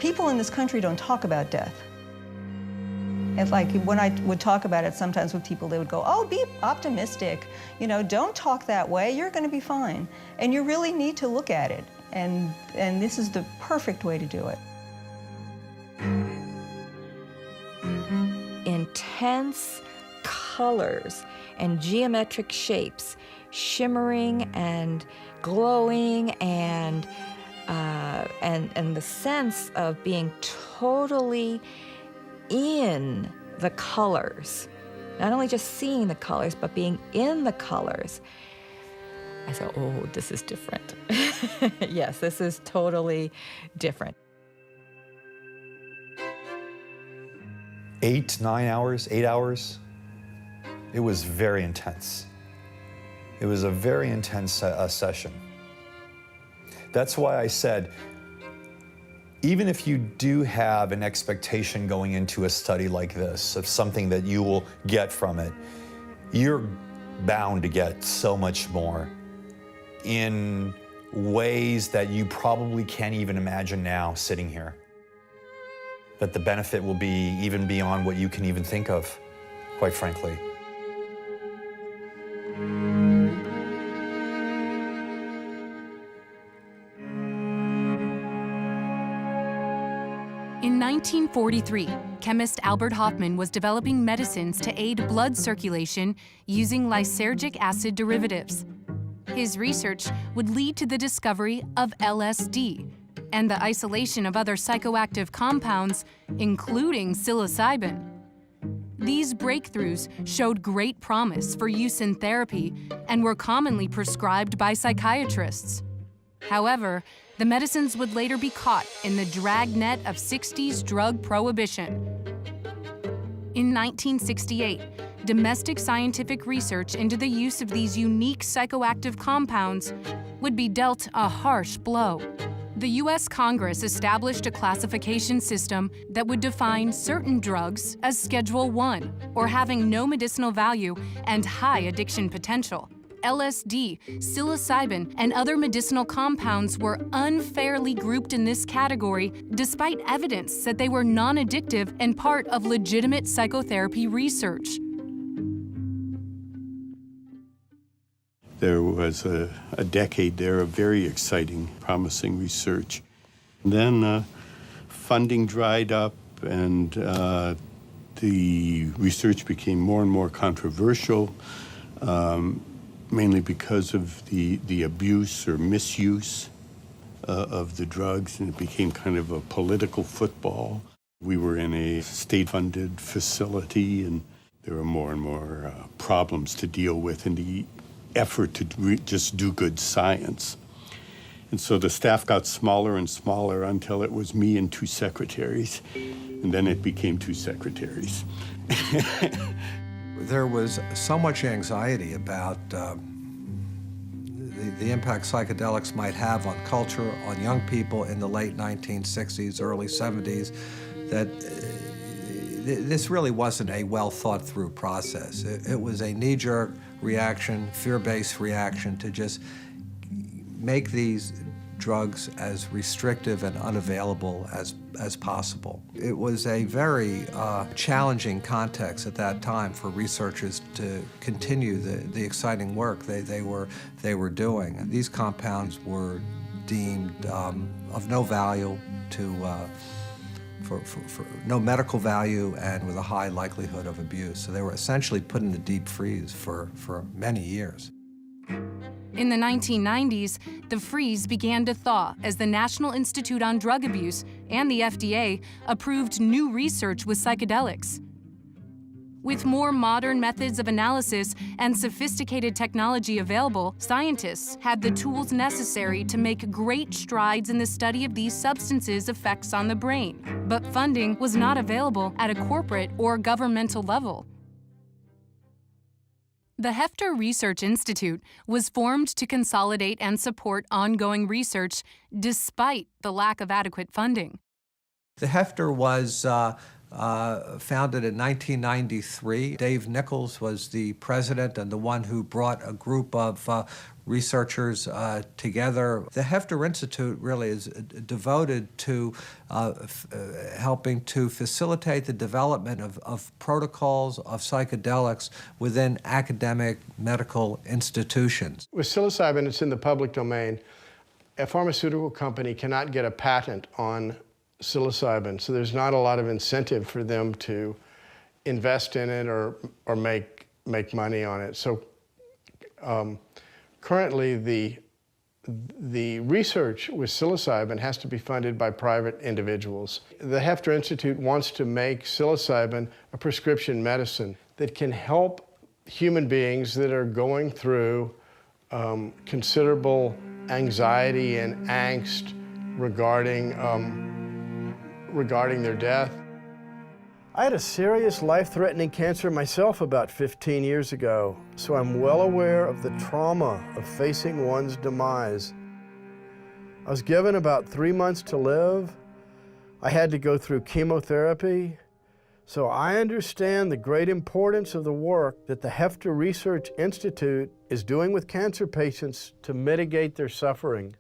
People in this country don't talk about death. If when I would talk about it sometimes with people, they would go, oh, be optimistic. You know, don't talk that way, you're gonna be fine. And you really need to look at it. And this is the perfect way to do it. Intense colors and geometric shapes, shimmering and glowing, and the sense of being totally in the colors, not only just seeing the colors, but being in the colors. I said, oh, this is different. Yes, this is totally different. 8 hours. It was very intense. It was a very intense session. That's why I said, even if you do have an expectation going into a study like this of something that you will get from it, you're bound to get so much more in ways that you probably can't even imagine now sitting here. That the benefit will be even beyond what you can even think of, quite frankly. In 1943, chemist Albert Hofmann was developing medicines to aid blood circulation using lysergic acid derivatives. His research would lead to the discovery of LSD and the isolation of other psychoactive compounds, including psilocybin. These breakthroughs showed great promise for use in therapy and were commonly prescribed by psychiatrists. However, the medicines would later be caught in the dragnet of 60s drug prohibition. In 1968, domestic scientific research into the use of these unique psychoactive compounds would be dealt a harsh blow. The U.S. Congress established a classification system that would define certain drugs as Schedule I, or having no medicinal value and high addiction potential. LSD, psilocybin, and other medicinal compounds were unfairly grouped in this category despite evidence that they were non-addictive and part of legitimate psychotherapy research. There was a decade there of very exciting, promising research. Then funding dried up, and the research became more and more controversial, mainly because of the abuse or misuse of the drugs, and it became kind of a political football. We were in a state-funded facility, and there were more and more problems to deal with in the effort to just do good science. And so the staff got smaller and smaller until it was me and 2 secretaries, and then it became 2 secretaries. There was so much anxiety about the impact psychedelics might have on culture, on young people in the late 1960s, early 70s, that this really wasn't a well-thought-through process. It was a knee-jerk reaction, fear-based reaction to just make these drugs as restrictive and unavailable as possible. It was a very challenging context at that time for researchers to continue the exciting work they were doing. These compounds were deemed of no value for no medical value and with a high likelihood of abuse. So they were essentially put in the deep freeze for many years. In the 1990s, the freeze began to thaw as the National Institute on Drug Abuse and the FDA approved new research with psychedelics. With more modern methods of analysis and sophisticated technology available, scientists had the tools necessary to make great strides in the study of these substances' effects on the brain. But funding was not available at a corporate or governmental level. The Hefter Research Institute was formed to consolidate and support ongoing research despite the lack of adequate funding. The Hefter was founded in 1993. Dave Nichols was the president and the one who brought a group of researchers together. The Hefter Institute really is devoted to helping to facilitate the development of protocols of psychedelics within academic medical institutions. With psilocybin, it's in the public domain. A pharmaceutical company cannot get a patent on psilocybin, so there's not a lot of incentive for them to invest in it or make money on it. So currently, the research with psilocybin has to be funded by private individuals. The Hefter Institute wants to make psilocybin a prescription medicine that can help human beings that are going through considerable anxiety and angst regarding their death. I had a serious life-threatening cancer myself about 15 years ago, so I'm well aware of the trauma of facing one's demise. I was given about 3 months to live. I had to go through chemotherapy, so I understand the great importance of the work that the Hefter Research Institute is doing with cancer patients to mitigate their suffering.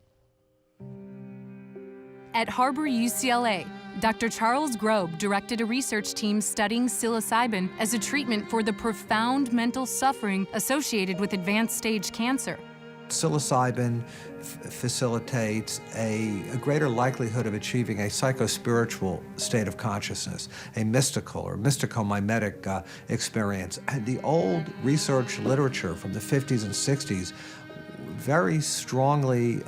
At Harbor UCLA, Dr. Charles Grobe directed a research team studying psilocybin as a treatment for the profound mental suffering associated with advanced stage cancer. Psilocybin facilitates a greater likelihood of achieving a psychospiritual state of consciousness, a mystical or mystico-mimetic experience. And the old research literature from the 50s and 60s very strongly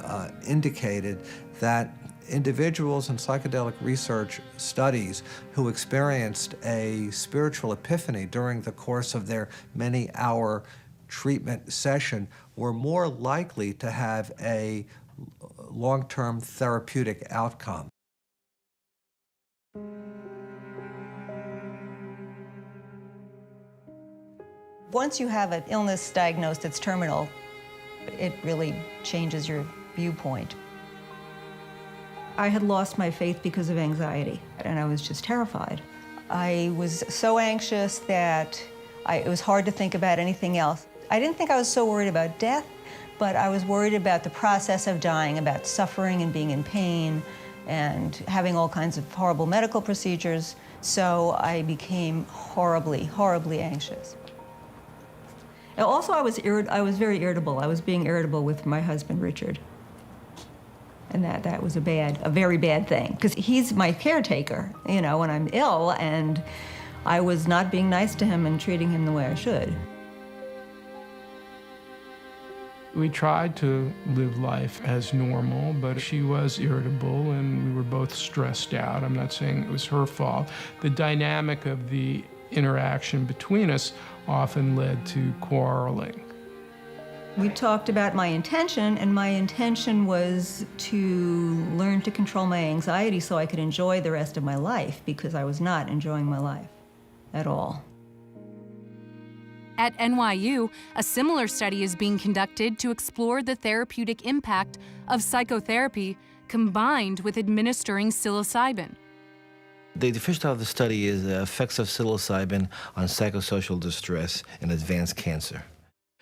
indicated that individuals in psychedelic research studies who experienced a spiritual epiphany during the course of their many-hour treatment session were more likely to have a long-term therapeutic outcome. Once you have an illness diagnosed that's terminal, it really changes your viewpoint. I had lost my faith because of anxiety, and I was just terrified. I was so anxious that it was hard to think about anything else. I didn't think I was so worried about death, but I was worried about the process of dying, about suffering and being in pain and having all kinds of horrible medical procedures. So I became horribly, horribly anxious. And also, I was very irritable. I was being irritable with my husband, Richard. And that was a very bad thing, because he's my caretaker, you know, when I'm ill, and I was not being nice to him and treating him the way I should. We tried to live life as normal, but she was irritable and we were both stressed out. I'm not saying it was her fault. The dynamic of the interaction between us often led to quarreling. We talked about my intention, and my intention was to learn to control my anxiety so I could enjoy the rest of my life, because I was not enjoying my life at all. At NYU, a similar study is being conducted to explore the therapeutic impact of psychotherapy combined with administering psilocybin. The first part of the study is the effects of psilocybin on psychosocial distress in advanced cancer.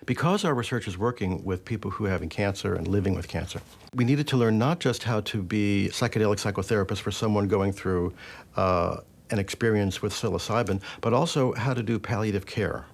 Because our research is working with people who are having cancer and living with cancer, we needed to learn not just how to be psychedelic psychotherapists for someone going through an experience with psilocybin, but also how to do palliative care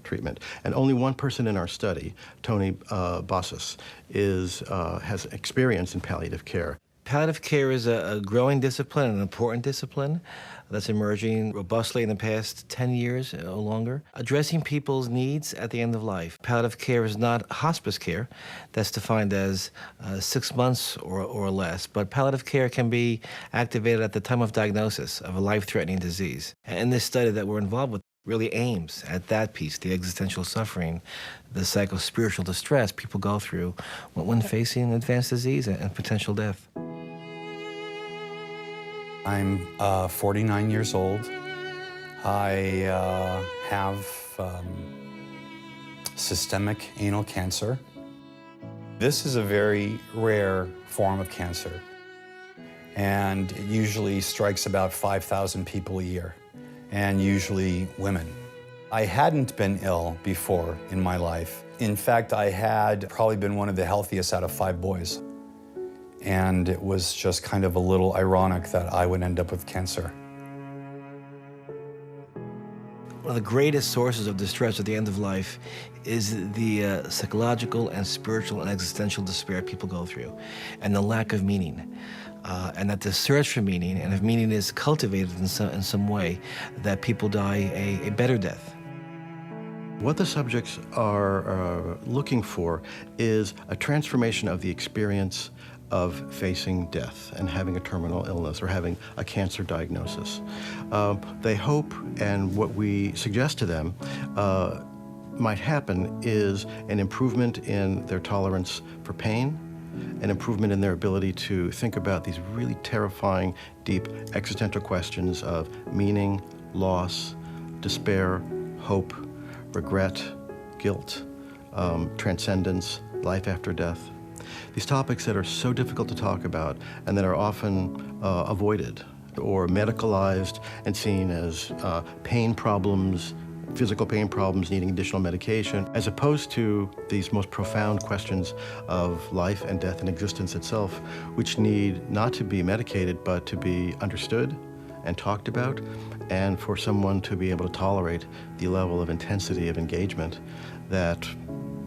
treatment. And only one person in our study, Tony Bossis, has experience in palliative care. Palliative care is a growing discipline, an important discipline that's emerging robustly in the past 10 years or longer, addressing people's needs at the end of life. Palliative care is not hospice care. That's defined as 6 months or less, but palliative care can be activated at the time of diagnosis of a life-threatening disease. And this study that we're involved with really aims at that piece, the existential suffering, the psychospiritual distress people go through when facing advanced disease and potential death. I'm 49 years old. I have systemic anal cancer. This is a very rare form of cancer. and it usually strikes about 5,000 people a year, and usually women. I hadn't been ill before in my life. In fact, I had probably been one of the healthiest out of 5 boys. And it was just kind of a little ironic that I would end up with cancer. One of the greatest sources of distress at the end of life is the psychological and spiritual and existential despair people go through, and the lack of meaning. And that the search for meaning, and if meaning is cultivated in some way, that people die a better death. What the subjects are looking for is a transformation of the experience of facing death and having a terminal illness or having a cancer diagnosis. They hope, and what we suggest to them might happen, is an improvement in their tolerance for pain, an improvement in their ability to think about these really terrifying, deep existential questions of meaning, loss, despair, hope, regret, guilt, transcendence, life after death. These topics that are so difficult to talk about and that are often avoided or medicalized and seen as pain problems, physical pain problems needing additional medication, as opposed to these most profound questions of life and death and existence itself, which need not to be medicated, but to be understood and talked about, and for someone to be able to tolerate the level of intensity of engagement that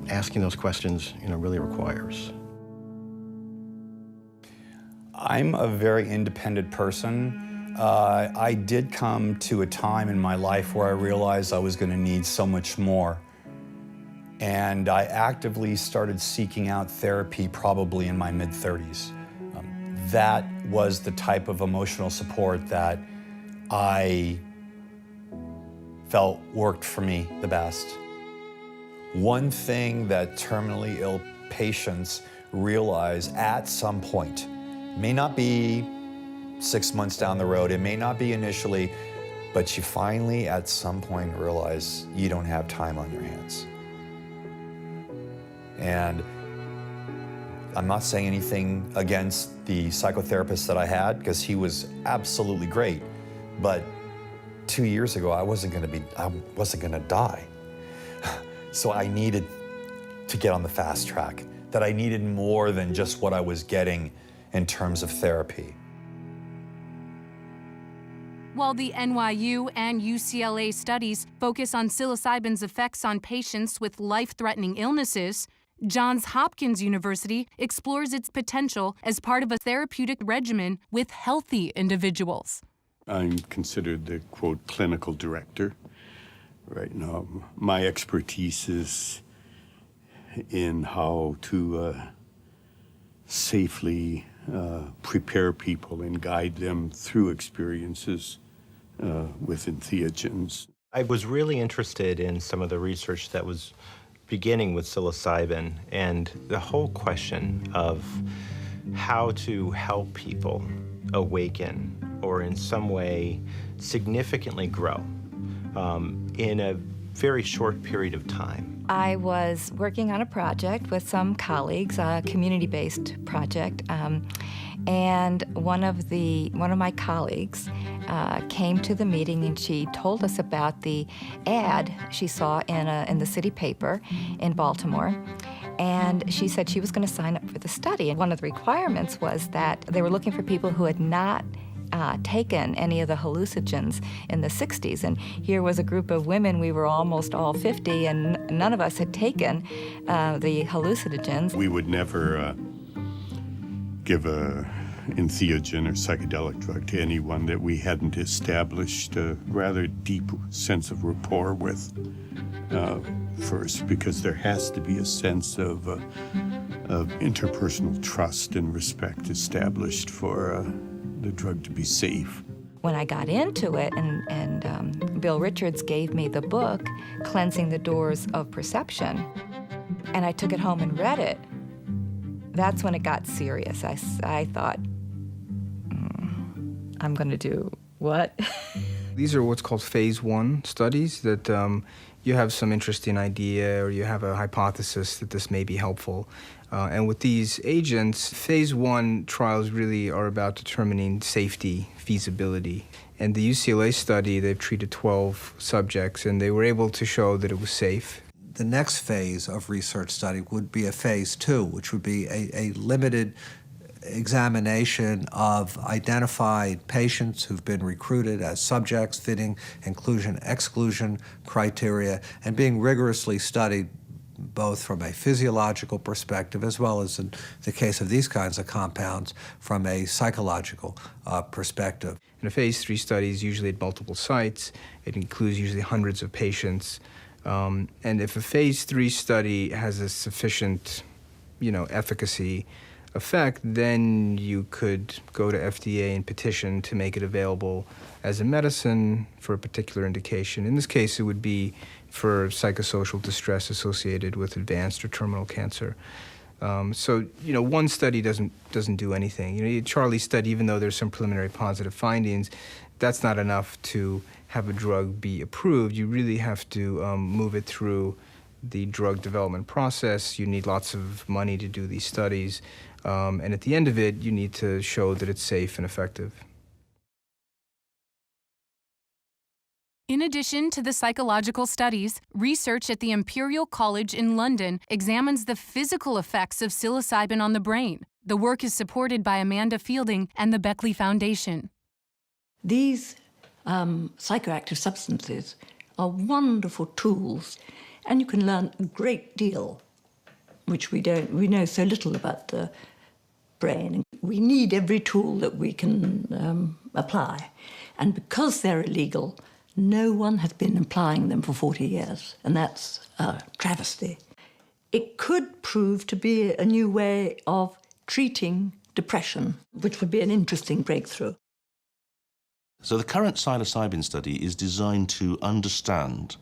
asking those questions, really requires. I'm a very independent person. I did come to a time in my life where I realized I was going to need so much more. And I actively started seeking out therapy probably in my mid-30s. That was the type of emotional support that I felt worked for me the best. One thing that terminally ill patients realize at some point, may not be 6 months down the road, it may not be initially, but you finally at some point realize you don't have time on your hands. And I'm not saying anything against the psychotherapist that I had, because he was absolutely great, but 2 years ago I wasn't gonna die. So I needed to get on the fast track, that I needed more than just what I was getting in terms of therapy. While the NYU and UCLA studies focus on psilocybin's effects on patients with life-threatening illnesses, Johns Hopkins University explores its potential as part of a therapeutic regimen with healthy individuals. I'm considered the, quote, clinical director. Right now, my expertise is in how to safely prepare people and guide them through experiences with entheogens. I was really interested in some of the research that was beginning with psilocybin and the whole question of how to help people awaken or in some way significantly grow in a very short period of time. I was working on a project with some colleagues, a community-based project, and one of my colleagues came to the meeting and she told us about the ad she saw in the city paper in Baltimore. And she said she was going to sign up for the study. And one of the requirements was that they were looking for people who had not taken any of the hallucinogens in the 60s. And here was a group of women, we were almost all 50, and none of us had taken the hallucinogens. We would never give a entheogen or psychedelic drug to anyone that we hadn't established a rather deep sense of rapport with first, because there has to be a sense of interpersonal trust and respect established for the drug to be safe. When I got into it, and Bill Richards gave me the book, Cleansing the Doors of Perception, and I took it home and read it, that's when it got serious. I thought, I'm going to do what? These are what's called phase 1 studies that you have some interesting idea or you have a hypothesis that this may be helpful. And with these agents, phase 1 trials really are about determining safety, feasibility. And the UCLA study, they've treated 12 subjects, and they were able to show that it was safe. The next phase of research study would be a phase 2, which would be a limited examination of identified patients who've been recruited as subjects fitting inclusion-exclusion criteria and being rigorously studied both from a physiological perspective as well as, in the case of these kinds of compounds, from a psychological perspective. And a phase 3 study is usually at multiple sites. It includes usually hundreds of patients. And if a phase 3 study has a sufficient, efficacy effect, then you could go to FDA and petition to make it available as a medicine for a particular indication. In this case, it would be for psychosocial distress associated with advanced or terminal cancer. So, one study doesn't do anything. Charlie's study, even though there's some preliminary positive findings, that's not enough to have a drug be approved. You really have to move it through the drug development process. You need lots of money to do these studies. And at the end of it, you need to show that it's safe and effective. In addition to the psychological studies, research at the Imperial College in London examines the physical effects of psilocybin on the brain. The work is supported by Amanda Fielding and the Beckley Foundation. These psychoactive substances are wonderful tools, and you can learn a great deal, which we know so little about the brain. We need every tool that we can apply. And because they're illegal, no one has been applying them for 40 years, and that's a travesty. It could prove to be a new way of treating depression, which would be an interesting breakthrough. So the current psilocybin study is designed to understand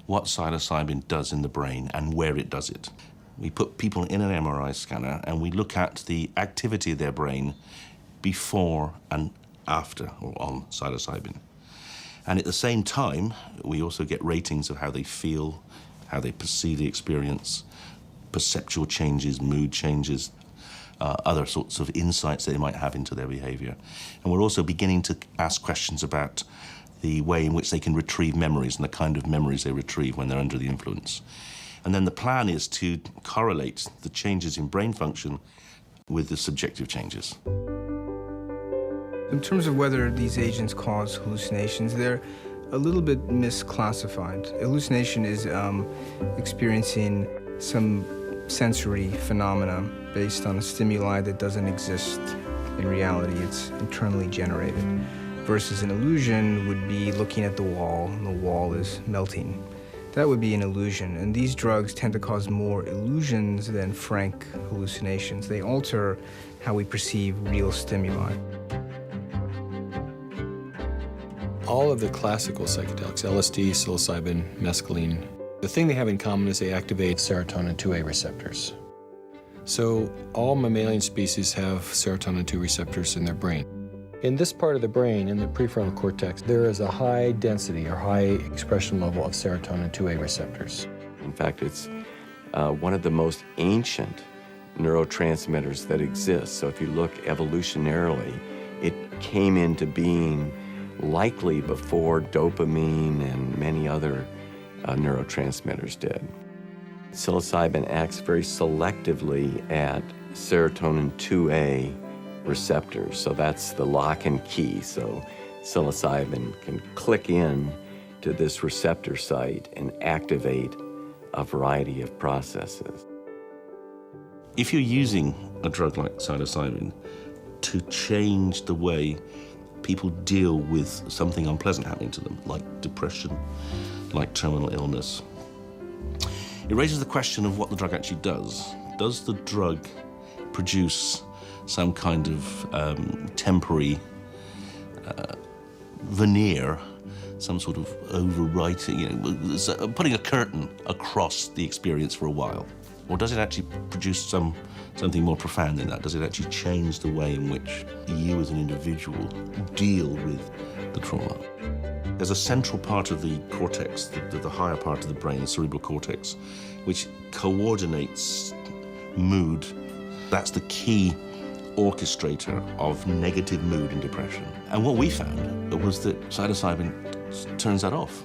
what psilocybin does in the brain and where it does it. We put people in an MRI scanner and we look at the activity of their brain before and after or on psilocybin. And at the same time, we also get ratings of how they feel, how they perceive the experience, perceptual changes, mood changes, other sorts of insights that they might have into their behavior. And we're also beginning to ask questions about the way in which they can retrieve memories and the kind of memories they retrieve when they're under the influence. And then the plan is to correlate the changes in brain function with the subjective changes. In terms of whether these agents cause hallucinations, they're a little bit misclassified. Hallucination is experiencing some sensory phenomena based on a stimuli that doesn't exist in reality. It's internally generated. Versus an illusion would be looking at the wall, and the wall is melting. That would be an illusion, and these drugs tend to cause more illusions than frank hallucinations. They alter how we perceive real stimuli. All of the classical psychedelics, LSD, psilocybin, mescaline, the thing they have in common is they activate serotonin 2A receptors. So all mammalian species have serotonin 2 receptors in their brain. In this part of the brain, in the prefrontal cortex, there is a high density or high expression level of serotonin 2A receptors. In fact, it's one of the most ancient neurotransmitters that exist. So if you look evolutionarily, it came into being likely before dopamine and many other neurotransmitters did. Psilocybin acts very selectively at serotonin 2A receptors, so that's the lock and key. So psilocybin can click in to this receptor site and activate a variety of processes. If you're using a drug like psilocybin to change the way people deal with something unpleasant happening to them, like depression, like terminal illness, it raises the question of what the drug actually does. Does the drug produce some kind of temporary veneer, some sort of overwriting, putting a curtain across the experience for a while? Or does it actually produce something more profound than that? Does it actually change the way in which you as an individual deal with the trauma? There's a central part of the cortex, the higher part of the brain, the cerebral cortex, which coordinates mood. That's the key orchestrator of negative mood and depression. And what we found was that psilocybin turns that off.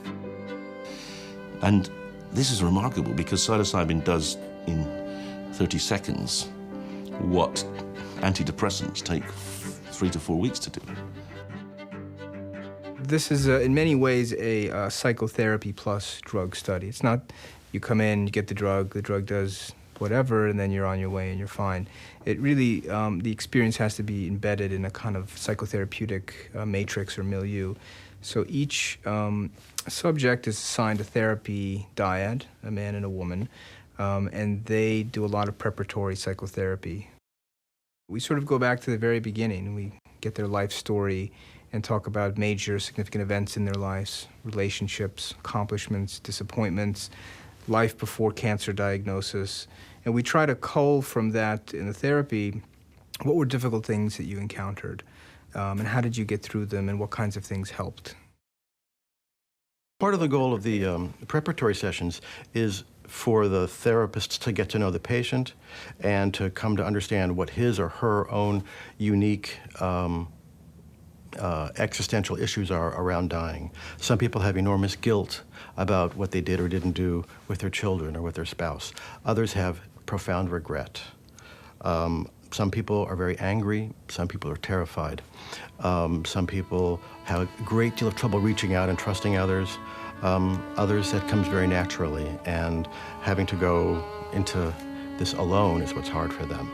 And this is remarkable because psilocybin does in 30 seconds what antidepressants take 3 to 4 weeks to do. This is, in many ways, a psychotherapy plus drug study. It's not you come in, you get the drug does whatever, and then you're on your way and you're fine. It really, the experience has to be embedded in a kind of psychotherapeutic matrix or milieu. So each subject is assigned a therapy dyad, a man and a woman, and they do a lot of preparatory psychotherapy. We sort of go back to the very beginning. We get their life story and talk about major significant events in their lives, relationships, accomplishments, disappointments, life before cancer diagnosis. And we try to cull from that in the therapy, what were difficult things that you encountered, and how did you get through them, and what kinds of things helped? Part of the goal of the preparatory sessions is for the therapists to get to know the patient and to come to understand what his or her own unique existential issues are around dying. Some people have enormous guilt about what they did or didn't do with their children or with their spouse. Others have profound regret. Some people are very angry. Some people are terrified. Some people have a great deal of trouble reaching out and trusting others. Others, that comes very naturally, and having to go into this alone is what's hard for them.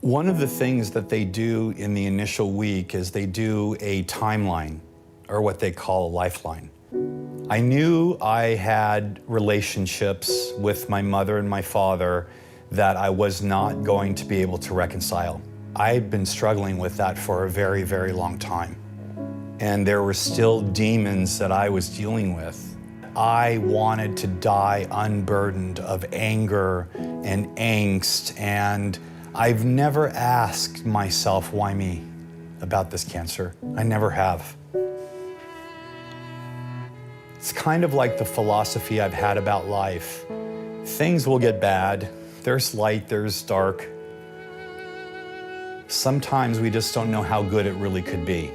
One of the things that they do in the initial week is they do a timeline, or what they call a lifeline. I knew I had relationships with my mother and my father that I was not going to be able to reconcile. I'd been struggling with that for a very, very long time. And there were still demons that I was dealing with. I wanted to die unburdened of anger and angst, and I've never asked myself, why me, about this cancer. I never have. It's kind of like the philosophy I've had about life. Things will get bad. There's light, there's dark. Sometimes we just don't know how good it really could be.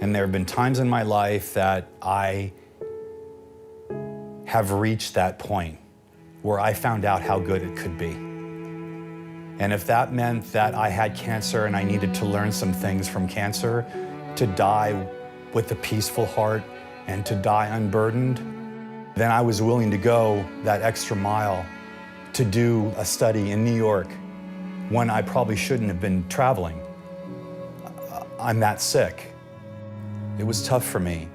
And there have been times in my life that I have reached that point where I found out how good it could be. And if that meant that I had cancer and I needed to learn some things from cancer, to die with a peaceful heart and to die unburdened, then I was willing to go that extra mile to do a study in New York when I probably shouldn't have been traveling. I'm that sick. It was tough for me.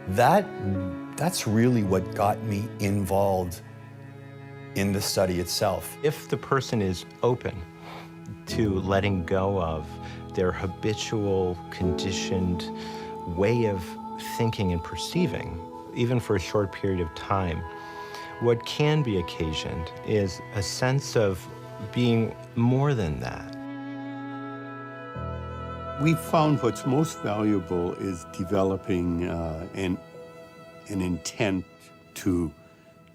That's really what got me involved in the study itself. If the person is open to letting go of their habitual, conditioned way of thinking and perceiving, even for a short period of time, what can be occasioned is a sense of being more than that. We found what's most valuable is developing an intent to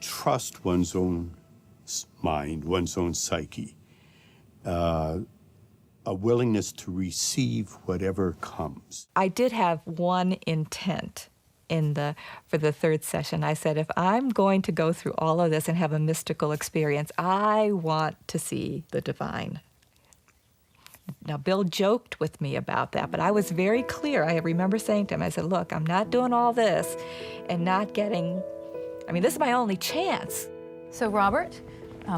trust one's own mind, one's own psyche, a willingness to receive whatever comes. I did have one intent for the third session. I said, if I'm going to go through all of this and have a mystical experience, I want to see the divine. Now, Bill joked with me about that, but I was very clear. I remember saying to him, I said, look, I'm not doing all this and not getting, this is my only chance. So, Robert,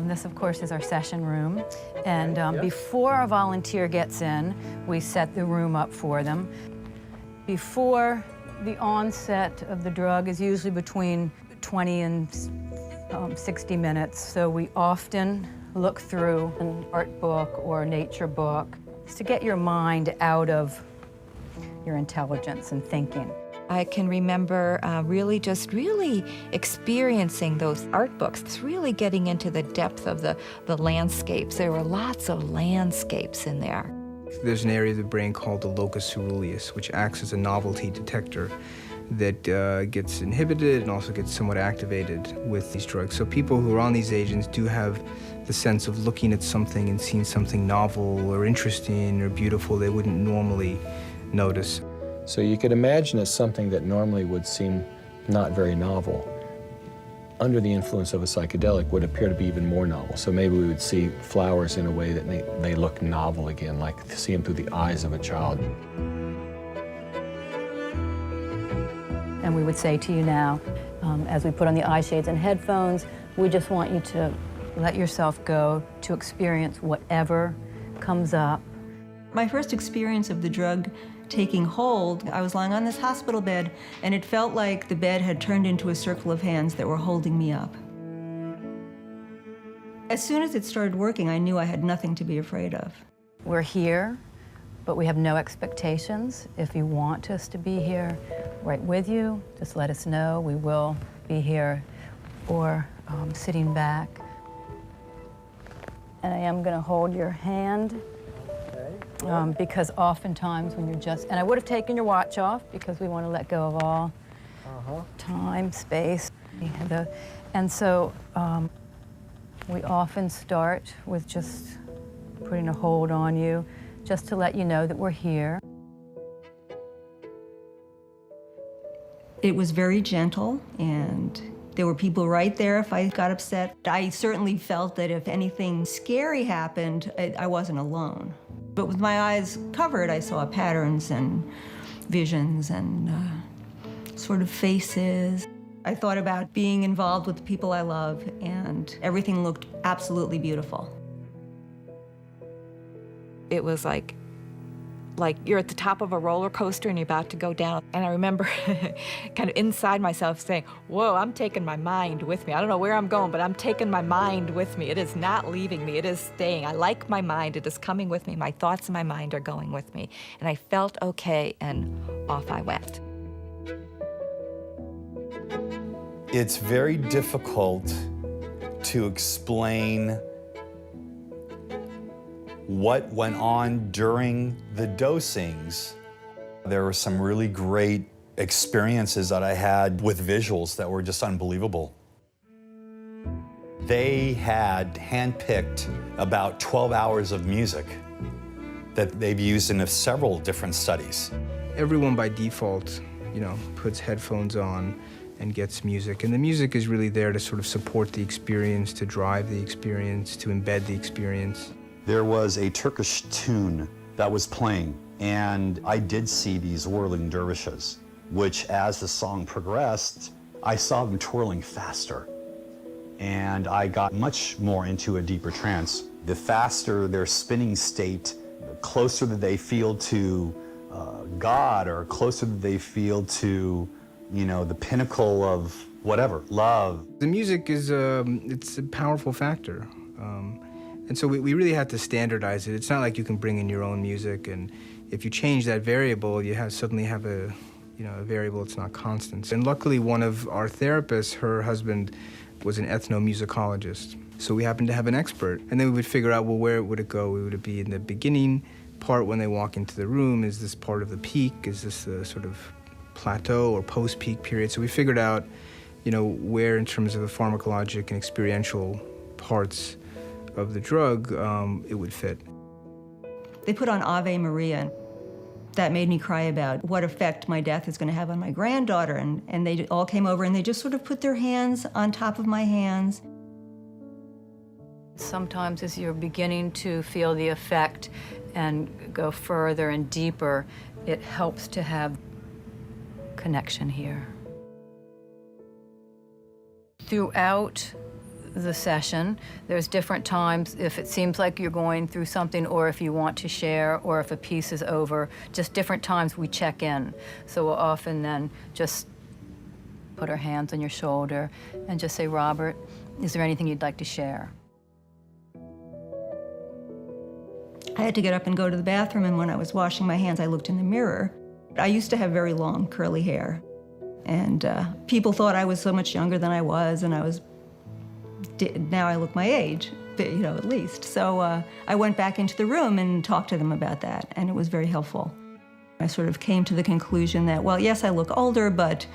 this, of course, is our session room. And before a volunteer gets in, we set the room up for them. Before the onset of the drug is usually between 20 and 60 minutes. So we often look through an art book or a nature book to get your mind out of your intelligence and thinking. I can remember really experiencing those art books. It's really getting into the depth of the landscapes. There were lots of landscapes in there. There's an area of the brain called the locus ceruleus, which acts as a novelty detector that gets inhibited and also gets somewhat activated with these drugs. So people who are on these agents do have the sense of looking at something and seeing something novel or interesting or beautiful they wouldn't normally notice. So you could imagine as something that normally would seem not very novel, under the influence of a psychedelic would appear to be even more novel. So maybe we would see flowers in a way that they look novel again, like see them through the eyes of a child. And we would say to you now, as we put on the eye shades and headphones, we just want you to let yourself go to experience whatever comes up. My first experience of the drug taking hold, I was lying on this hospital bed, and it felt like the bed had turned into a circle of hands that were holding me up. As soon as it started working, I knew I had nothing to be afraid of. We're here, but we have no expectations. If you want us to be here right with you, just let us know. We will be here, or sitting back. And I am going to hold your hand. Because oftentimes when you're just, and I would have taken your watch off because we want to let go of all time, space. And so we often start with just putting a hold on you, just to let you know that we're here. It was very gentle, and there were people right there if I got upset. I certainly felt that if anything scary happened, I wasn't alone. But with my eyes covered, I saw patterns and visions and sort of faces. I thought about being involved with the people I love, and everything looked absolutely beautiful. It was like you're at the top of a roller coaster and you're about to go down. And I remember kind of inside myself saying, whoa, I'm taking my mind with me. I don't know where I'm going, but I'm taking my mind with me. It is not leaving me. It is staying. I like my mind. It is coming with me. My thoughts and my mind are going with me. And I felt okay, and off I went. It's very difficult to explain what went on during the dosings. There were some really great experiences that I had with visuals that were just unbelievable. They had handpicked about 12 hours of music that they've used in several different studies. Everyone by default, puts headphones on and gets music. And the music is really there to sort of support the experience, to drive the experience, to embed the experience. There was a Turkish tune that was playing, and I did see these whirling dervishes, which as the song progressed, I saw them twirling faster. And I got much more into a deeper trance. The faster their spinning state, the closer that they feel to God, or closer that they feel to, the pinnacle of whatever, love. The music is it's a powerful factor. And so we really had to standardize it. It's not like you can bring in your own music, and if you change that variable, you suddenly have a variable that's not constant. And luckily, one of our therapists, her husband, was an ethnomusicologist. So we happened to have an expert. And then we would figure out, well, where would it go? Would it be in the beginning part when they walk into the room? Is this part of the peak? Is this the sort of plateau or post-peak period? So we figured out, where in terms of the pharmacologic and experiential parts of the drug, it would fit. They put on Ave Maria. That made me cry about what effect my death is going to have on my granddaughter. And they all came over and they just sort of put their hands on top of my hands. Sometimes as you're beginning to feel the effect and go further and deeper, it helps to have connection here. Throughout the session, there's different times if it seems like you're going through something, or if you want to share, or if a piece is over, just different times we check in. So we'll often then just put our hands on your shoulder and just say, Robert, is there anything you'd like to share? I had to get up and go to the bathroom, and when I was washing my hands, I looked in the mirror. I used to have very long curly hair, and people thought I was so much younger than I was, and now I look my age. at least. So I went back into the room and talked to them about that, and it was very helpful. I sort of came to the conclusion that, well, yes, I look older, but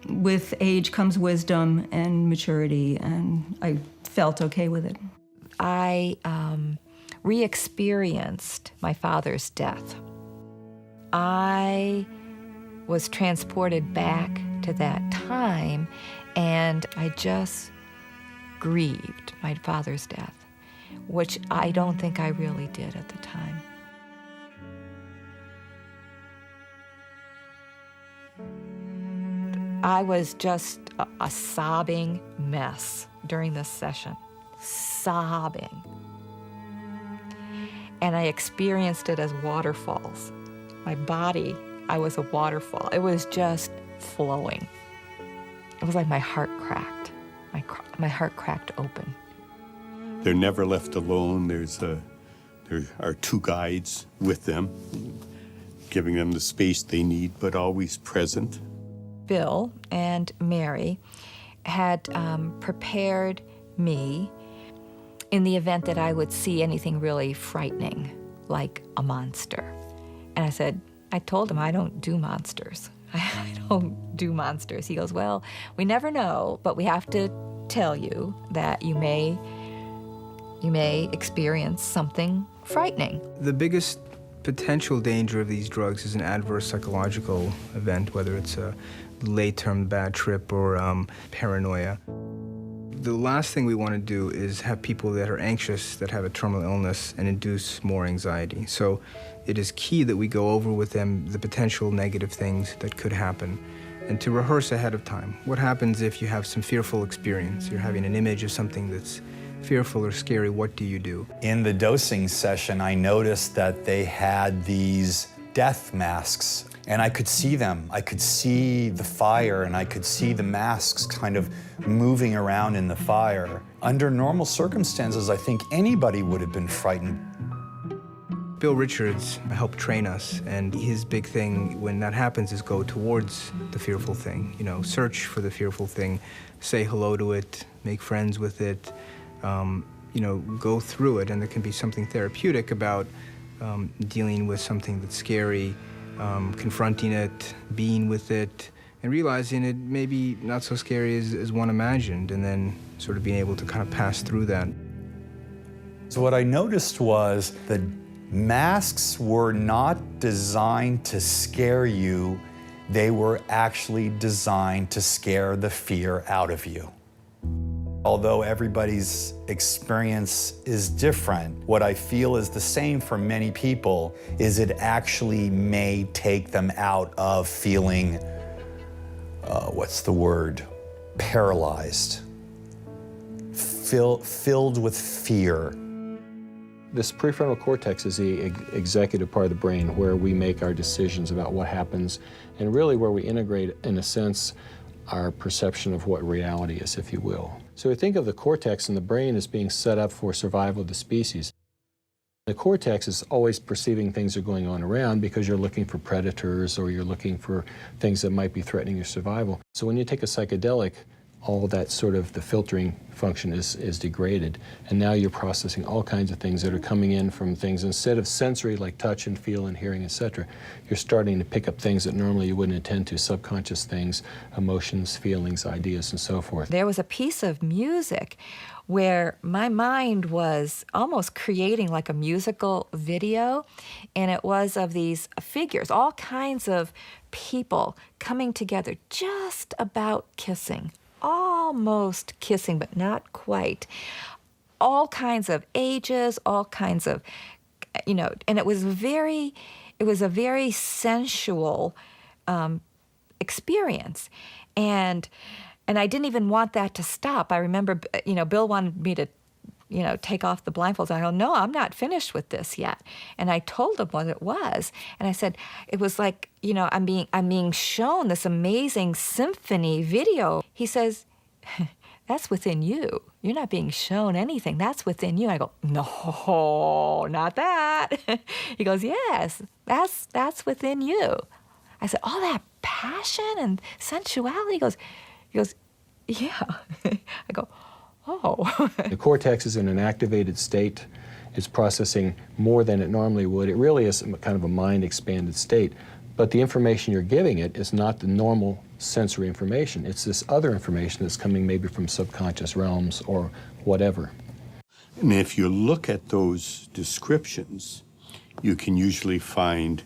with age comes wisdom and maturity, and I felt okay with it. I re-experienced my father's death. I was transported back to that time, and I just grieved my father's death, which I don't think I really did at the time. I was just a sobbing mess during this session, sobbing. And I experienced it as waterfalls. My body, I was a waterfall. It was just flowing. It was like my heart cracked. My heart cracked open. They're never left alone. There are two guides with them, giving them the space they need, but always present. Bill and Mary had prepared me in the event that I would see anything really frightening, like a monster. And I told him, I don't do monsters. I don't do monsters. He goes, well, we never know, but we have to tell you that you may experience something frightening. The biggest potential danger of these drugs is an adverse psychological event, whether it's a late-term bad trip or paranoia. The last thing we want to do is have people that are anxious, that have a terminal illness, and induce more anxiety. So it is key that we go over with them the potential negative things that could happen, and to rehearse ahead of time. What happens if you have some fearful experience? You're having an image of something that's fearful or scary. What do you do? In the dosing session, I noticed that they had these death masks, and I could see them. I could see the fire, and I could see the masks kind of moving around in the fire. Under normal circumstances, I think anybody would have been frightened. Bill Richards helped train us, and his big thing when that happens is go towards the fearful thing. Search for the fearful thing, say hello to it, make friends with it, go through it, and there can be something therapeutic about dealing with something that's scary, confronting it, being with it, and realizing it may be not so scary as one imagined, and then sort of being able to kind of pass through that. So what I noticed was the masks were not designed to scare you. They were actually designed to scare the fear out of you. Although everybody's experience is different, what I feel is the same for many people is it actually may take them out of feeling, paralyzed, filled with fear. This prefrontal cortex is the executive part of the brain where we make our decisions about what happens and really where we integrate, in a sense, our perception of what reality is, if you will. So we think of the cortex in the brain as being set up for survival of the species. The cortex is always perceiving things are going on around because you're looking for predators or you're looking for things that might be threatening your survival. So when you take a psychedelic, all that sort of the filtering function is degraded, and now you're processing all kinds of things that are coming in from things instead of sensory like touch and feel and hearing, etc. You're starting to pick up things that normally you wouldn't attend to, subconscious things, emotions, feelings, ideas, and so forth. There was a piece of music where my mind was almost creating like a musical video, and it was of these figures, all kinds of people coming together, just about kissing. Almost kissing, but not quite. All kinds of ages, all kinds of, and it was a very sensual experience. And I didn't even want that to stop. I remember, Bill wanted me to, take off the blindfolds. I go, no, I'm not finished with this yet. And I told him what it was. And I said, it was like, I'm being shown this amazing symphony video. He says, that's within you. You're not being shown anything. That's within you. I go, no, not that. He goes, yes, that's within you. I said, all that passion and sensuality? He goes, yeah. I go, oh. The cortex is in an activated state. It's processing more than it normally would. It really is kind of a mind-expanded state. But the information you're giving it is not the normal sensory information. It's this other information that's coming maybe from subconscious realms or whatever. And if you look at those descriptions, you can usually find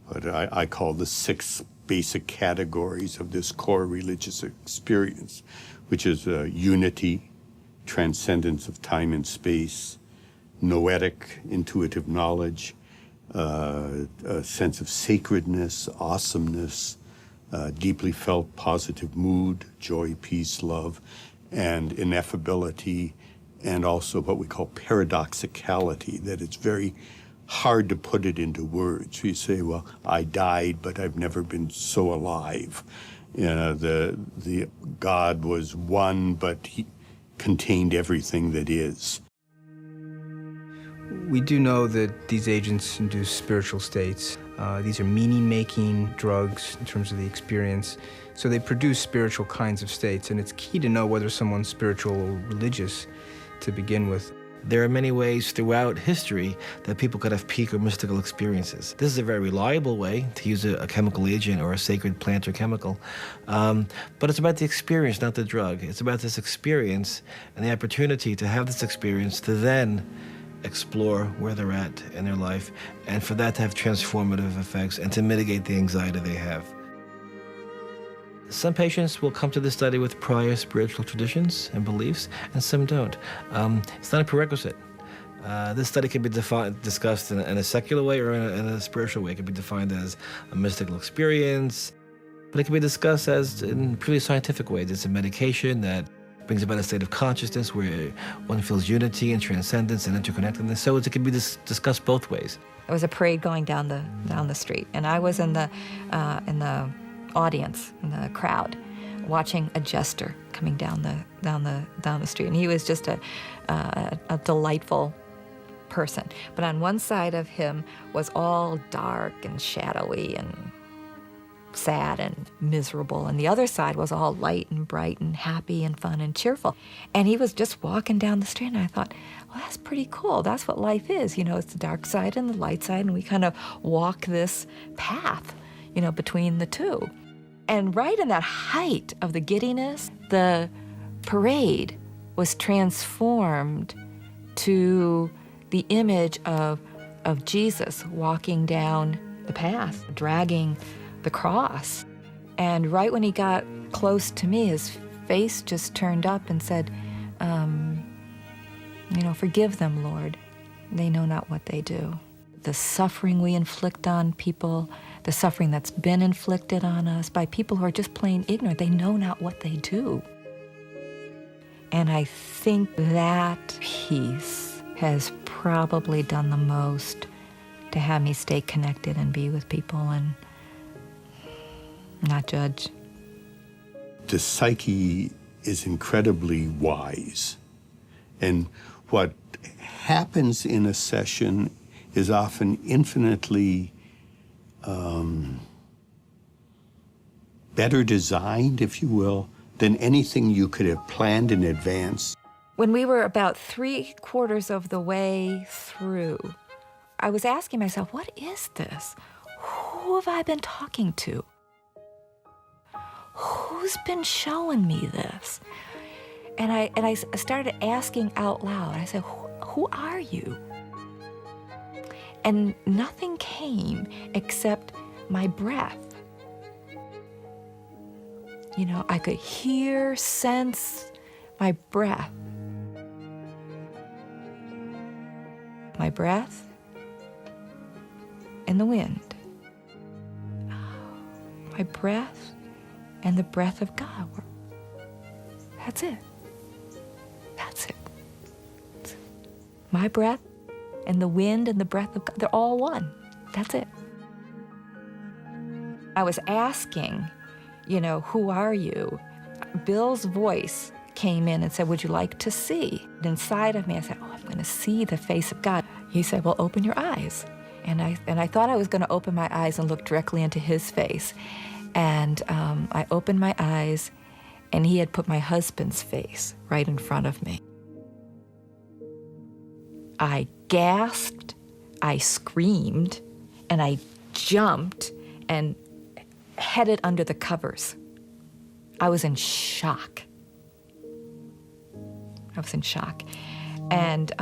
what I call the 6 basic categories of this core religious experience, which is unity, transcendence of time and space, noetic, intuitive knowledge, a sense of sacredness, awesomeness, deeply felt positive mood, joy, peace, love, and ineffability, and also what we call paradoxicality, that it's very hard to put it into words. You say, well, I died, but I've never been so alive. You know, the God was one, but he contained everything that is. We do know that these agents induce spiritual states. These are meaning-making drugs in terms of the experience. So they produce spiritual kinds of states, and it's key to know whether someone's spiritual or religious to begin with. There are many ways throughout history that people could have peak or mystical experiences. This is a very reliable way to use a chemical agent or a sacred plant or chemical. But it's about the experience, not the drug. It's about this experience and the opportunity to have this experience to then explore where they're at in their life, and for that to have transformative effects and to mitigate the anxiety they have. Some patients will come to the study with prior spiritual traditions and beliefs, and some don't. It's not a prerequisite. This study can be discussed in a secular way or in a spiritual way. It can be defined as a mystical experience, but it can be discussed as in pretty scientific ways. It's a medication that brings about a state of consciousness where one feels unity and transcendence and interconnectedness. So it can be discussed both ways. There was a parade going down the street, and I was in the audience, in the crowd, watching a jester coming down the street, and he was just a delightful person. But on one side of him was all dark and shadowy and sad and miserable, and the other side was all light and bright and happy and fun and cheerful. And he was just walking down the street, and I thought, well, that's pretty cool. That's what life is. You know, it's the dark side and the light side, and we kind of walk this path, you know, between the two. And right in that height of the giddiness, the parade was transformed to the image of Jesus walking down the path, dragging the cross. And right when he got close to me, his face just turned up and said, you know, forgive them, Lord. They know not what they do. The suffering we inflict on people, the suffering that's been inflicted on us by people who are just plain ignorant, they know not what they do. And I think that piece has probably done the most to have me stay connected and be with people and not judge. The psyche is incredibly wise. And what happens in a session is often infinitely better designed, if you will, than anything you could have planned in advance. When we were about 3/4 of the way through, I was asking myself, what is this? Who have I been talking to? Who's been showing me this? And I started asking out loud. I said, who are you? And nothing came except my breath. You know, I could hear, sense my breath. My breath and the wind. My breath and the breath of God. That's it. That's it. My breath and the wind and the breath of God, they're all one. That's it. I was asking, you know, who are you? Bill's voice came in and said, would you like to see? And inside of me, I said, oh, I'm going to see the face of God. He said, well, open your eyes. And I thought I was going to open my eyes and look directly into his face. And I opened my eyes, and he had put my husband's face right in front of me. I gasped, I screamed, and I jumped and headed under the covers. I was in shock. And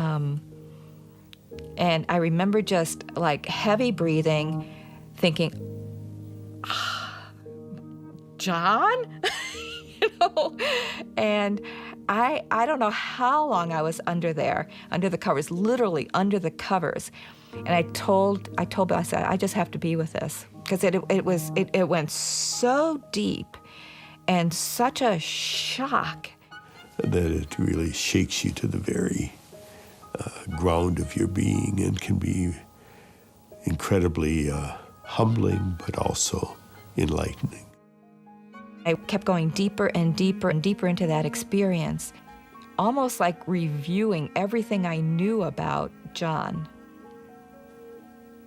I remember just like heavy breathing, thinking, John? And I don't know how long I was under there, under the covers, literally under the covers. And I told Bill, I said, I just have to be with this. Because it went so deep and such a shock. That it really shakes you to the very ground of your being and can be incredibly humbling, but also enlightening. I kept going deeper and deeper and deeper into that experience, almost like reviewing everything I knew about John.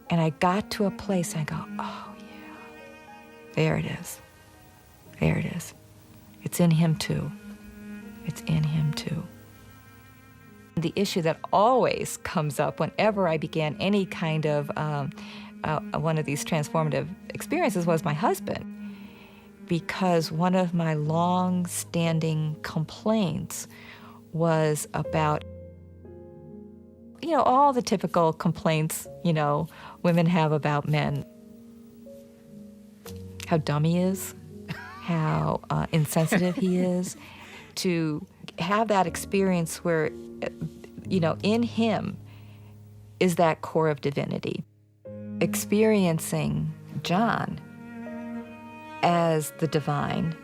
And I got to a place and I go, oh yeah, there it is. There it is. It's in him too. It's in him too. The issue that always comes up whenever I began any kind of one of these transformative experiences was my husband. Because one of my long-standing complaints was about, all the typical complaints, women have about men. How dumb he is, how insensitive he is. To have that experience where, in him is that core of divinity. Experiencing John as the divine,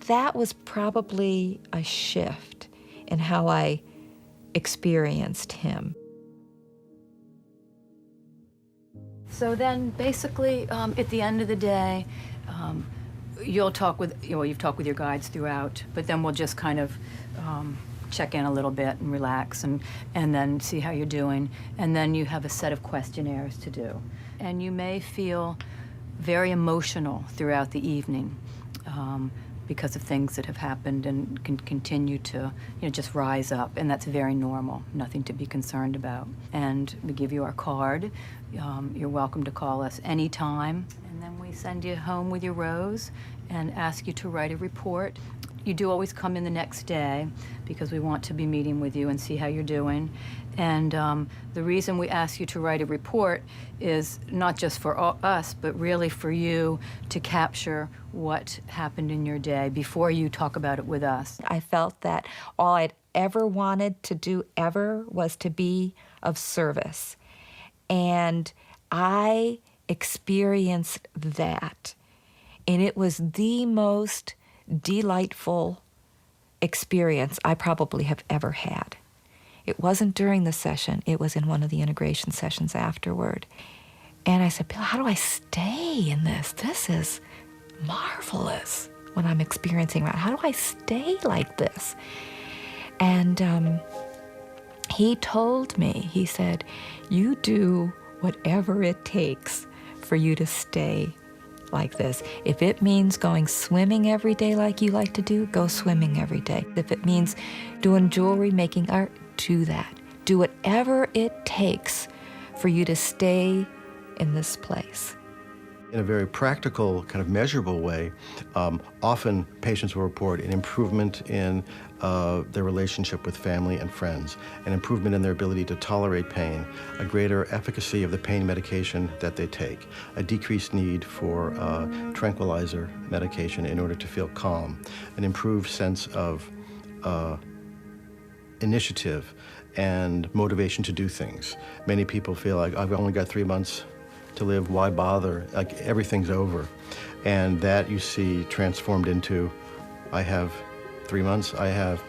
that was probably a shift in how I experienced him. So then basically at the end of the day, you'll talk with, you've talked with your guides throughout, but then we'll just kind of check in a little bit and relax and then see how you're doing. And then you have a set of questionnaires to do. And you may feel very emotional throughout the evening because of things that have happened and can continue to just rise up, and that's very normal, nothing to be concerned about. And we give you our card. You're welcome to call us anytime, and then we send you home with your rose and ask you to write a report. You do always come in the next day because we want to be meeting with you and see how you're doing. And the reason we ask you to write a report is not just for us, but really for you to capture what happened in your day before you talk about it with us. I felt that all I'd ever wanted to do ever was to be of service. And I experienced that. And it was the most delightful experience I probably have ever had. It wasn't during the session, it was in one of the integration sessions afterward. And I said, Bill, how do I stay in this? This is marvelous what I'm experiencing. How do I stay like this? And he told me, he said, you do whatever it takes for you to stay like this. If it means going swimming every day like you like to do, go swimming every day. If it means doing jewelry, making art, do that. Do whatever it takes for you to stay in this place. In a very practical, kind of measurable way, often patients will report an improvement in their relationship with family and friends, an improvement in their ability to tolerate pain, a greater efficacy of the pain medication that they take, a decreased need for tranquilizer medication in order to feel calm, an improved sense of initiative and motivation to do things. Many people feel like, I've only got 3 months to live, why bother? Like everything's over. And that you see transformed into, I have 3 months, I have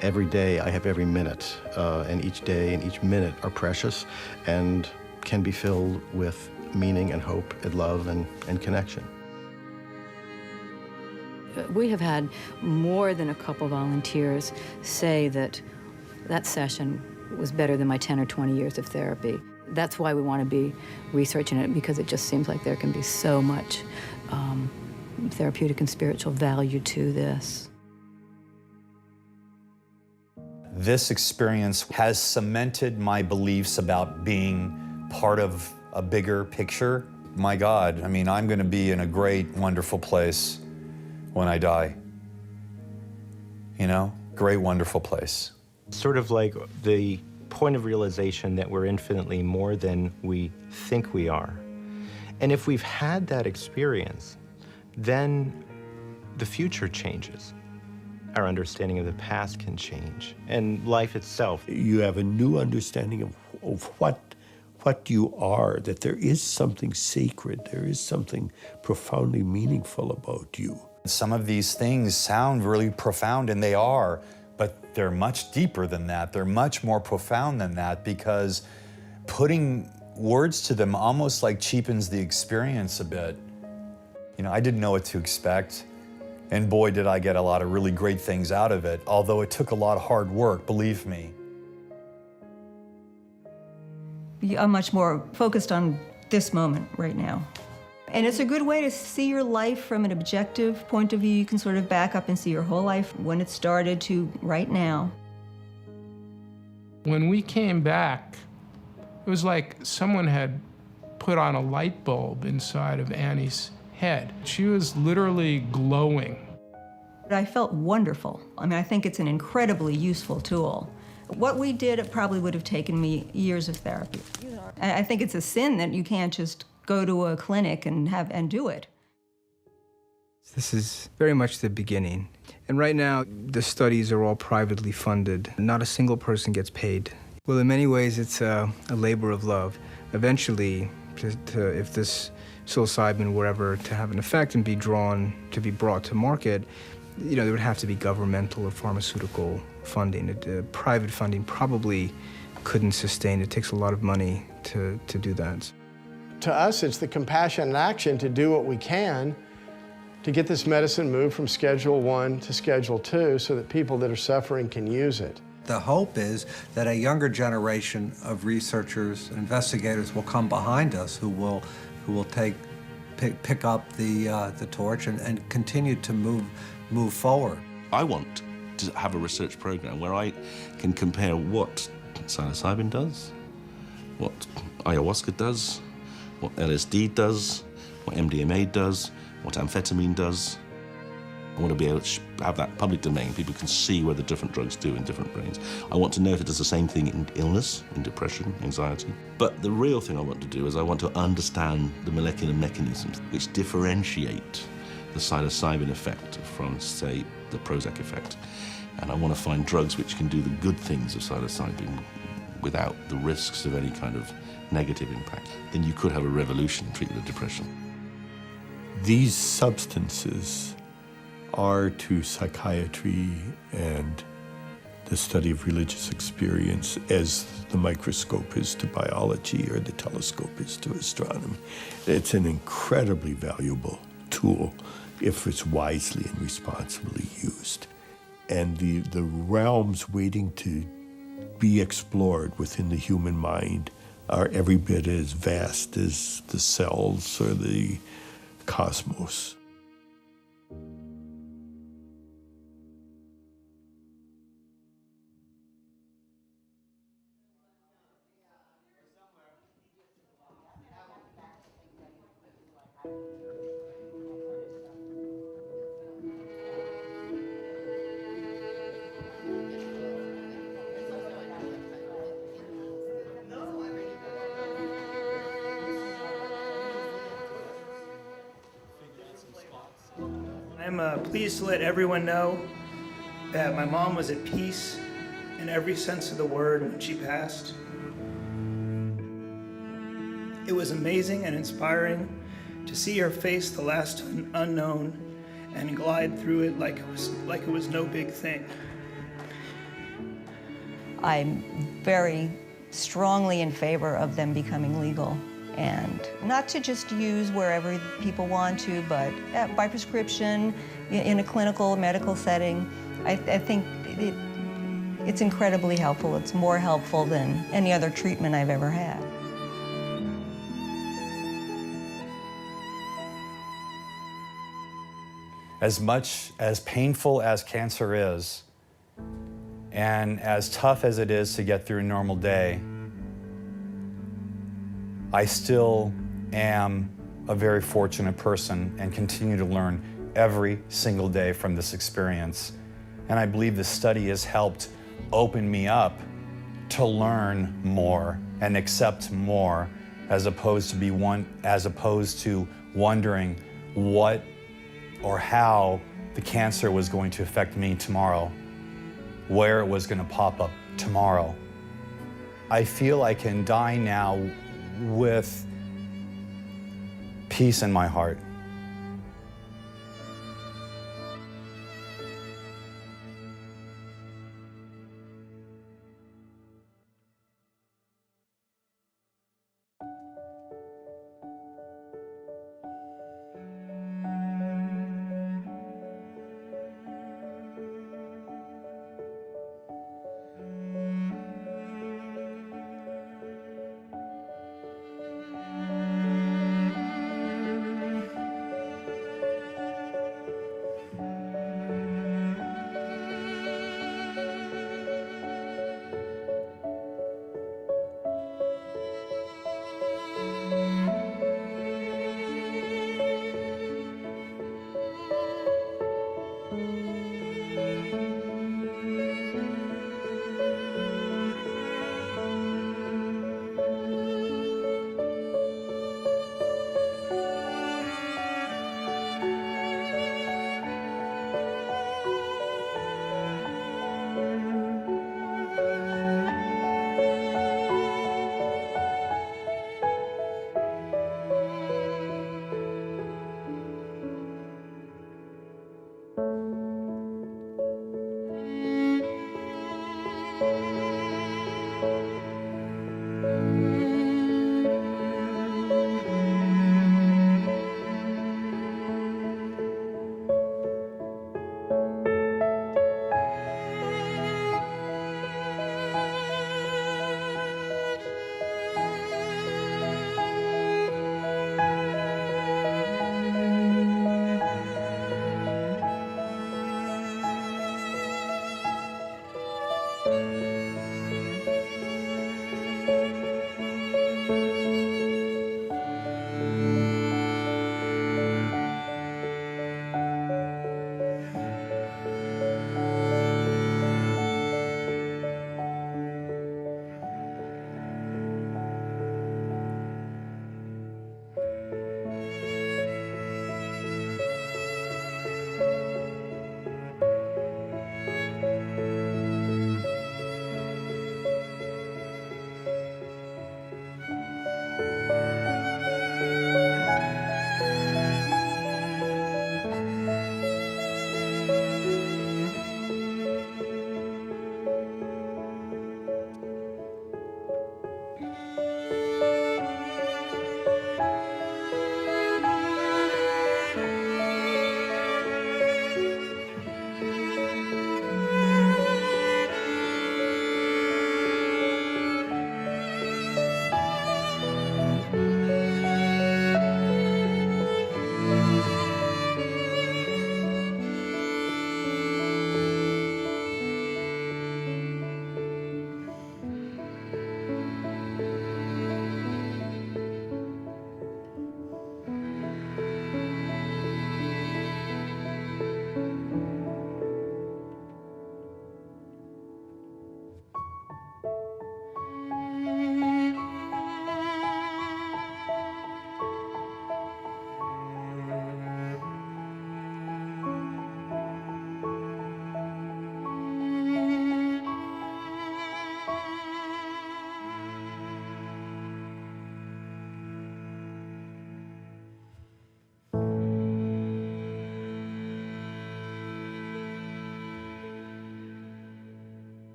every day, I have every minute, and each day and each minute are precious and can be filled with meaning and hope and love and connection. We have had more than a couple volunteers say that that session was better than my 10 or 20 years of therapy. That's why we want to be researching it, because it just seems like there can be so much therapeutic and spiritual value to this. This experience has cemented my beliefs about being part of a bigger picture. My God, I mean, I'm going to be in a great, wonderful place when I die. You know, great, wonderful place. Sort of like the point of realization that we're infinitely more than we think we are. And if we've had that experience, then the future changes. Our understanding of the past can change, and life itself. You have a new understanding of what you are, that there is something sacred, there is something profoundly meaningful about you. Some of these things sound really profound, and they are, but they're much deeper than that. They're much more profound than that, because putting words to them almost like cheapens the experience a bit. You know, I didn't know what to expect, and boy, did I get a lot of really great things out of it, although it took a lot of hard work, believe me. I'm much more focused on this moment right now. And it's a good way to see your life from an objective point of view. You can sort of back up and see your whole life, when it started to right now. When we came back, it was like someone had put on a light bulb inside of Annie's head. She was literally glowing. I felt wonderful. I mean, I think it's an incredibly useful tool. What we did, it probably would have taken me years of therapy. I think it's a sin that you can't just go to a clinic and do it. This is very much the beginning. And right now, the studies are all privately funded. Not a single person gets paid. Well, in many ways, it's a labor of love. Eventually, if this psilocybin were ever to have an effect and be brought to market, you know, there would have to be governmental or pharmaceutical funding. Private funding probably couldn't sustain. It takes a lot of money to do that. To us, it's the compassion and action to do what we can to get this medicine moved from Schedule 1 to Schedule 2 so that people that are suffering can use it. The hope is that a younger generation of researchers and investigators will come behind us who will pick up the torch and continue to move forward. I want to have a research program where I can compare what psilocybin does, what ayahuasca does, what LSD does, what MDMA does, what amphetamine does. I want to be able to have that public domain. People can see what the different drugs do in different brains. I want to know if it does the same thing in illness, in depression, anxiety. But the real thing I want to do is I want to understand the molecular mechanisms which differentiate the psilocybin effect from, say, the Prozac effect. And I want to find drugs which can do the good things of psilocybin without the risks of any kind of negative impact. Then you could have a revolution in treatment of depression. These substances are to psychiatry and the study of religious experience as the microscope is to biology or the telescope is to astronomy. It's an incredibly valuable tool if it's wisely and responsibly used. And the realms waiting to be explored within the human mind are every bit as vast as the cells or the cosmos. I'm pleased to let everyone know that my mom was at peace in every sense of the word when she passed. It was amazing and inspiring to see her face the last unknown and glide through it like it was no big thing. I'm very strongly in favor of them becoming legal, and not to just use wherever people want to, but by prescription, in a clinical medical setting. I think it's incredibly helpful. It's more helpful than any other treatment I've ever had. As much as painful as cancer is, and as tough as it is to get through a normal day, I still am a very fortunate person and continue to learn every single day from this experience. And I believe this study has helped open me up to learn more and accept more, as opposed to wondering what or how the cancer was going to affect me tomorrow, where it was going to pop up tomorrow. I feel I can die now with peace in my heart.